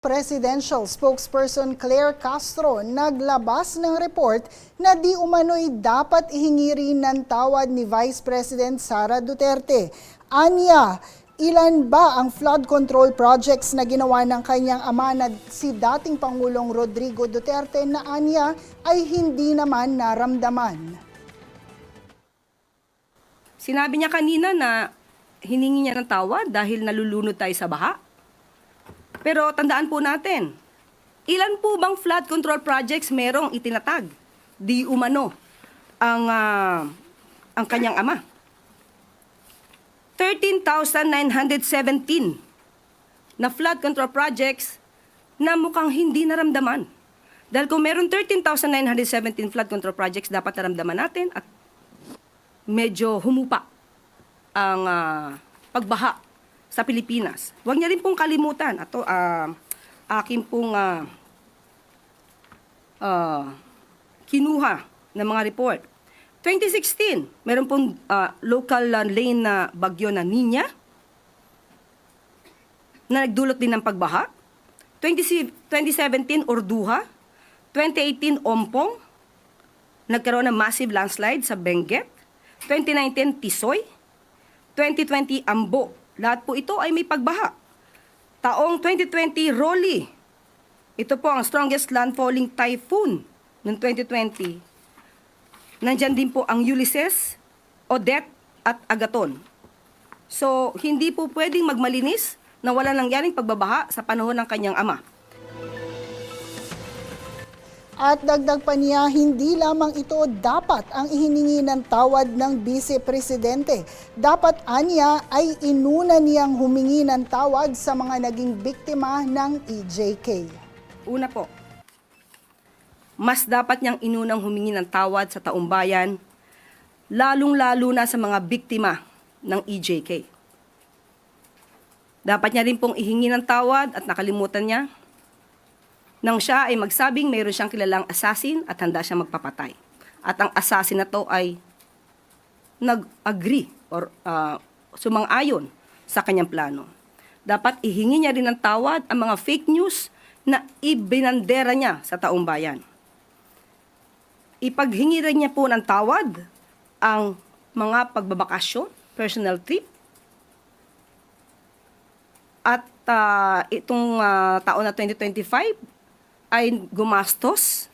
Presidential spokesperson Claire Castro naglabas ng report na di umano'y dapat ihingi rin ng tawad ni Vice President Sara Duterte. Anya, ilan ba ang flood control projects na ginawa ng kanyang ama na si dating Pangulong Rodrigo Duterte na anya ay hindi naman naramdaman? Sinabi niya kanina na hiningi niya ng tawad dahil nalulunod tayo sa baha. Pero tandaan po natin, ilan po bang flood control projects merong itinatag? Di umano ang kanyang ama. 13,917 na flood control projects na mukhang hindi naramdaman. Dahil kung meron 13,917 flood control projects, dapat naramdaman natin at medyo humupa ang pagbaha sa Pilipinas. Huwag niya rin pong kalimutan. Ito, akin pong kinuha ng mga report. 2016, meron pong local lane na bagyo na Nina na nagdulot din ng pagbaha. 2017, Orduha. 2018, Ompong. Nagkaroon ng massive landslide sa Benguet. 2019, Tisoy. 2020, Ambo. Lahat po ito ay may pagbaha. Taong 2020, Rolly. Ito po ang strongest landfalling typhoon noong 2020. Nandyan din po ang Ulysses, Odette at Agaton. So, hindi po pwedeng magmalinis na wala nangyaring pagbabaha sa panahon ng kanyang ama. At dagdag pa niya, hindi lamang ito dapat ang ihiningi ng tawad ng Vice Presidente. Dapat anya ay inuna niyang humingi ng tawad sa mga naging biktima ng EJK. Una po, mas dapat niyang inunang humingi ng tawad sa taumbayan, lalong-lalo na sa mga biktima ng EJK. Dapat niya rin pong ihingi ng tawad at nakalimutan niya nang siya ay magsabing mayroon siyang kilalang assassin at handa siyang magpapatay. At ang assassin na to ay nag-agree or sumang-ayon sa kanyang plano. Dapat ihingi niya rin ng tawad ang mga fake news na ibinandera niya sa taong bayan. Ipaghingi rin niya po ng tawad ang mga pagbabakasyon, personal trip, at itong taon na 2025, ay gumastos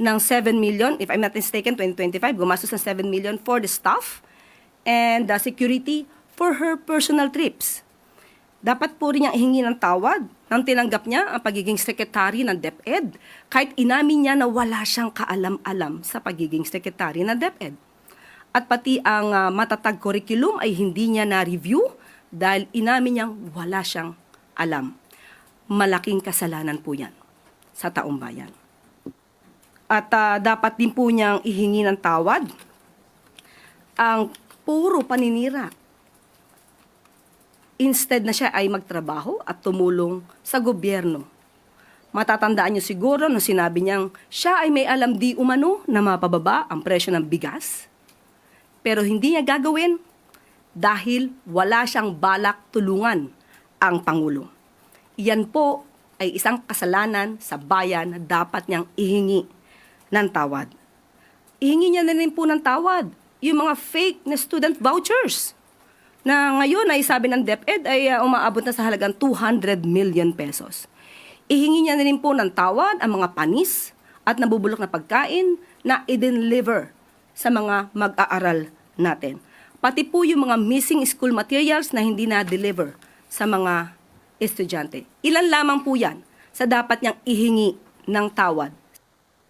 ng 7 million, if I'm not mistaken, 2025, gumastos ng 7 million for the staff and the security for her personal trips. Dapat po rin niyang ihingi ng tawad nang tinanggap niya ang pagiging sekretary ng DepEd, kahit inamin niya na wala siyang kaalam-alam sa pagiging sekretary ng DepEd. At pati ang matatag curriculum ay hindi niya na-review dahil inamin niyang wala siyang alam. Malaking kasalanan po yan sa taong bayan. At dapat din po niyang ihingi ng tawad ang puro paninira. Instead na siya ay magtrabaho at tumulong sa gobyerno. Matatandaan niyo siguro nung sinabi niyang siya ay may alam di umano na mapababa ang presyo ng bigas. Pero hindi niya gagawin dahil wala siyang balak tulungan ang Pangulo. Iyan po ay isang kasalanan sa bayan na dapat niyang ihingi ng tawad. Ihingi niya na rin po ng tawad yung mga fake na student vouchers na ngayon ay sabi ng DepEd ay umaabot na sa halagang 200 million pesos. Ihingi niya na rin po ng tawad ang mga panis at nabubulok na pagkain na i-deliver sa mga mag-aaral natin. Pati po yung mga missing school materials na hindi na-deliver sa mga estudyante. Ilan lamang po yan sa dapat niyang ihingi ng tawad